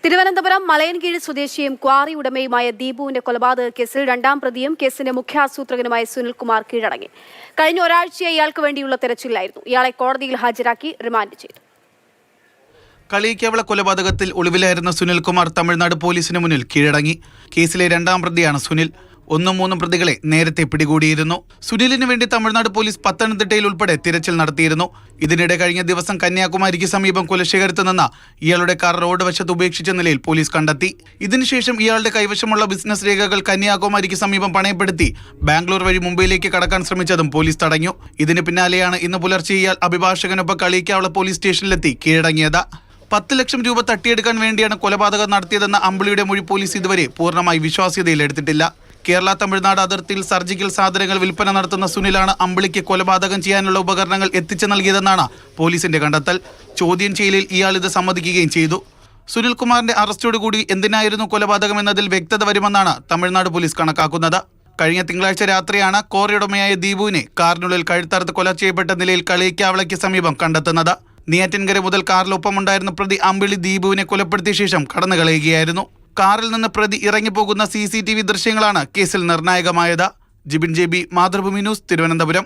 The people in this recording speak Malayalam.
തിരുവനന്തപുരം മലയൻകീഴ് സ്വദേശിയും ക്വാറി ഉടമയുമായ ദീപുവിന്റെ കൊലപാതക കേസിൽ രണ്ടാം പ്രതിയും കേസിന്റെ മുഖ്യാസൂത്രകനുമായ സുനിൽകുമാർ കീഴടങ്ങി. കഴിഞ്ഞ ഒരാഴ്ചയായി ഇയാൾക്ക് വേണ്ടിയുള്ള തെരച്ചിലായിരുന്നു. ഇയാളെ കോടതിയിൽ ഹാജരാക്കി റിമാൻഡ് ചെയ്തു. കളിയിക്കാവിള കൊലപാതകത്തിൽ ഒളിവിലായിരുന്ന സുനിൽകുമാർ തമിഴ്നാട് പോലീസിന് മുന്നിൽ കീഴടങ്ങി. കേസിലെ രണ്ടാം പ്രതിയാണ് സുനിൽ. 1-3 പ്രതികളെ നേരത്തെ പിടികൂടിയിരുന്നു. സുനിലിന് വേണ്ടി തമിഴ്നാട് പോലീസ് പത്തനംതിട്ടയിൽ ഉൾപ്പെടെ തിരച്ചിൽ നടത്തിയിരുന്നു. ഇതിനിടെ കഴിഞ്ഞ ദിവസം കന്യാകുമാരിക്ക് സമീപം കുലശേഖരത്ത് നിന്ന് ഇയാളുടെ കാർ റോഡ് വശത്ത് ഉപേക്ഷിച്ച നിലയിൽ പോലീസ് കണ്ടെത്തി. ഇതിനുശേഷം ഇയാളുടെ കൈവശമുള്ള ബിസിനസ് രേഖകൾ കന്യാകുമാരിക്ക് സമീപം പണയപ്പെടുത്തി ബാംഗ്ലൂർ വഴി മുംബൈയിലേക്ക് കടക്കാൻ ശ്രമിച്ചതും പോലീസ് തടഞ്ഞു. ഇതിന് പിന്നാലെയാണ് ഇന്ന് പുലർച്ചെ ഇയാൾ അഭിഭാഷകനൊപ്പം കളിയിക്കാവിള പോലീസ് സ്റ്റേഷനിലെത്തി കീഴടങ്ങിയത്. 10 ലക്ഷം രൂപ തട്ടിയെടുക്കാൻ വേണ്ടിയാണ് കൊലപാതകം നടത്തിയതെന്ന അമ്പിളിയുടെ മൊഴി പോലീസ് ഇതുവരെ പൂർണ്ണമായി വിശ്വാസ്യതയിലെടുത്തിട്ടില്ല. കേരള തമിഴ്നാട് അതിർത്തിയിൽ സർജിക്കൽ സാധനങ്ങൾ വിൽപ്പന നടത്തുന്ന സുനിലാണ് അമ്പിളിക്ക് കൊലപാതകം ചെയ്യാനുള്ള ഉപകരണങ്ങൾ എത്തിച്ചു നൽകിയതെന്നാണ് പോലീസിന്റെ കണ്ടെത്തൽ. ചോദ്യം ചെയ്യലിൽ ഇയാൾ ഇത് സമ്മതിക്കുകയും ചെയ്തു. സുനിൽകുമാറിന്റെ അറസ്റ്റോടുകൂടി എന്തിനായിരുന്നു കൊലപാതകം എന്നതിൽ വ്യക്തത വരുമെന്നാണ് തമിഴ്നാട് പോലീസ് കണക്കാക്കുന്നത്. കഴിഞ്ഞ തിങ്കളാഴ്ച രാത്രിയാണ് കോറിയുടമയായ ദീപുവിനെ കാറിനുള്ളിൽ കഴുത്തറുത്ത് കൊല ചെയ്യപ്പെട്ട നിലയിൽ കളിയിക്കാവിളയ്ക്ക് സമീപം കണ്ടെത്തുന്നത്. നെയ്യാറ്റിൻകര മുതൽ കാറിലൊപ്പമുണ്ടായിരുന്ന പ്രതി അമ്പിളി ദീപുവിനെ കൊലപ്പെടുത്തിയ ശേഷം കടന്നു കളയുകയായിരുന്നു. കാറിൽ നിന്ന് പ്രതി ഇറങ്ങിപ്പോകുന്ന CCTV ദൃശ്യങ്ങളാണ് കേസിൽ നിർണായകമായത്. Jibin JB, Mathrubhumi news, Thiruvananthapuram.